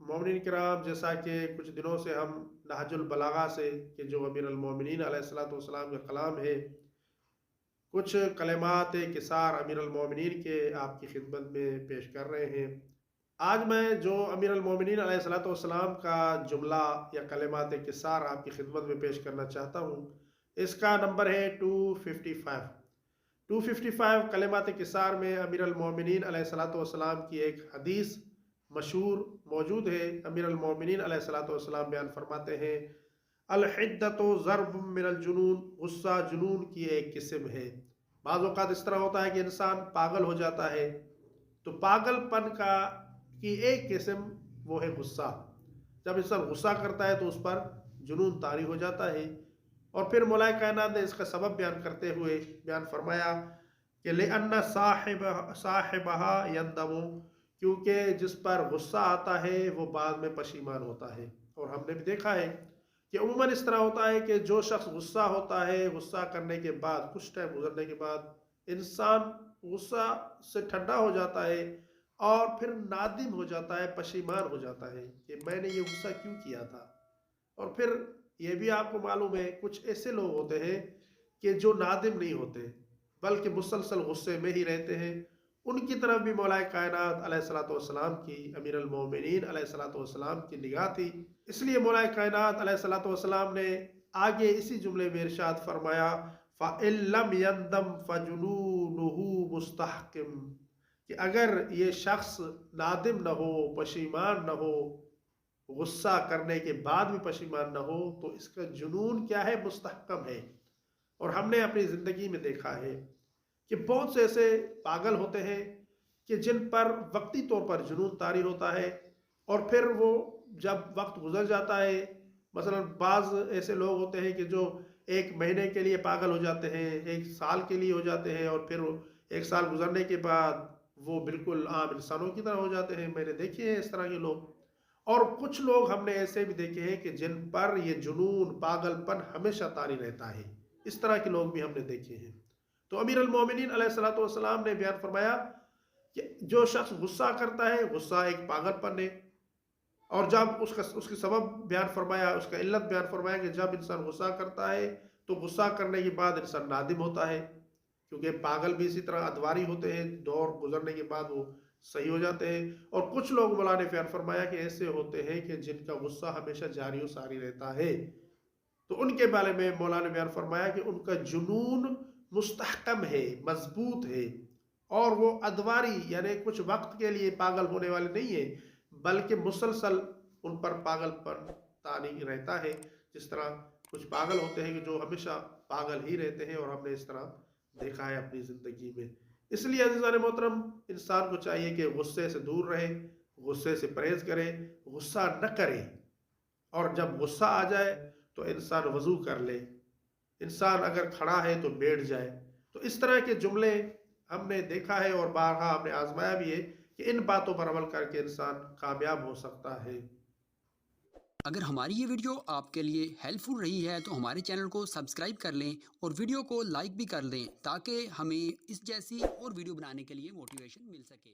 मोमिनीन किराम, जैसा कि कुछ दिनों से हम नहजुल बलागा से, कि जो अमीर अल-मोमिनीन अलैहिस्सलातु वस्सलाम का कलाम है, कुछ कलिमात किसार अमीर अल-मोमिनीन के आपकी खिदमत में पेश कर रहे हैं। आज मैं जो अमीर अल-मोमिनीन अलैहिस्सलातु वस्सलाम का जुमला या कलिमात किसार आपकी खिदमत में पेश करना चाहता हूँ, इसका नंबर है 255। 255 कलिमात किसार में अमीर अल-मोमिनीन अलैहिस्सलातु वस्सलाम की एक हदीस मशहूर मौजूद है। अमीर अल-मोमिनीन अलैहिस्सलातु वस्सलाम बयान फरमाते हैं, अल-हिद्दतु ज़र्बुम मिनल जुनून, गुस्सा जुनून की एक किस्म है। बाज़ औक़ात इस तरह होता है कि इंसान पागल हो जाता है, तो पागलपन का की एक किस्म वो है गुस्सा। जब इंसान गुस्सा करता है तो उस पर जुनून तारी हो जाता है। और फिर मौलाए कायनात ने इसका सबब बयान करते हुए बयान फरमाया कि लिअन्ना साहिबहा यंदमु, क्योंकि जिस पर गुस्सा आता है वो बाद में पशीमान होता है। और हमने भी देखा है कि उम्मन इस तरह होता है कि जो शख्स गुस्सा होता है, गुस्सा करने के बाद कुछ टाइम गुजरने के बाद इंसान गुस्सा से ठंडा हो जाता है और फिर नादिम हो जाता है, पशीमान हो जाता है कि मैंने ये गुस्सा क्यों किया था। और फिर ये भी आपको मालूम है, कुछ ऐसे लोग होते हैं कि जो नादिम नहीं होते बल्कि मुसलसल गुस्से में ही रहते हैं। उनकी तरफ भी मौलाए कायनात अलैहिस्सलातु वस्सलाम की, अमीर अल-मोमिनीन अलैहिस्सलातु वस्सलाम की निगाह थी। इसलिए मौलाए कायनात अलैहिस्सलातु वस्सलाम ने आगे इसी जुमले में इरशाद फरमाया, फ़इल्लम यंदम फ़जुनूनुहु मुस्तहकिम, कि अगर ये शख्स नादिम न हो, पशीमान न हो, गुस्सा करने के बाद भी पशीमान न हो, तो इसका जुनून क्या है, मुस्तहकम है। और हमने अपनी ज़िंदगी में देखा है कि बहुत से ऐसे पागल होते हैं कि जिन पर वक्ती तौर पर जुनून तारी होता है, और फिर वो जब वक्त गुजर जाता है, मसलन बाज़ ऐसे लोग होते हैं कि जो एक महीने के लिए पागल हो जाते हैं, एक साल के लिए हो जाते हैं, और फिर एक साल गुजरने के बाद वो बिल्कुल आम इंसानों की तरह हो जाते हैं। मैंने देखे हैं इस तरह के लोग। और कुछ लोग हमने ऐसे भी देखे हैं कि जिन पर ये जुनून, पागलपन हमेशा तारी रहता है। इस तरह के लोग भी हमने देखे हैं। तो अमीर अल-मोमिनीन अलैहिस्सलातु वस्सलाम ने बयान फरमाया कि जो शख्स गुस्सा करता है, गुस्सा एक पागलपन है। और जब उसके सबब बयान फरमाया, उसका इल्लत बयान फरमाया कि जब इंसान गुस्सा करता है तो गुस्सा करने के बाद इंसान नादिम होता है, क्योंकि पागल भी इसी तरह अदवारी होते हैं, दौर गुजरने के बाद वो सही हो जाते हैं। और कुछ लोग मौला ने बयान फरमाया कि ऐसे होते हैं कि जिनका गुस्सा हमेशा जारी और सारी रहता है, तो उनके बारे में मौला ने बयान फरमाया कि उनका जुनून मुस्तहकम है, मजबूत है, और वो अदवारी यानी कुछ वक्त के लिए पागल होने वाले नहीं है, बल्कि मुसलसल उन पर पागलपन तानी रहता है। जिस तरह कुछ पागल होते हैं कि जो हमेशा पागल ही रहते हैं, और हमने इस तरह देखा है अपनी ज़िंदगी में। इसलिए अज़ीज़ान मोहतरम, इंसान को चाहिए कि गुस्से से दूर रहे, गुस्से से परहेज़ करे, गुस्सा न करे। और जब गुस्सा आ जाए तो इंसान वज़ू कर ले, इंसान अगर खड़ा है तो बैठ जाए। तो इस तरह के जुमले हमने देखा है और बारहा हमने आजमाया भी है कि इन बातों पर अमल करके इंसान कामयाब हो सकता है। अगर हमारी ये वीडियो आपके लिए हेल्पफुल रही है तो हमारे चैनल को सब्सक्राइब कर लें और वीडियो को लाइक भी कर दें, ताकि हमें इस जैसी और वीडियो बनाने के लिए मोटिवेशन मिल सके।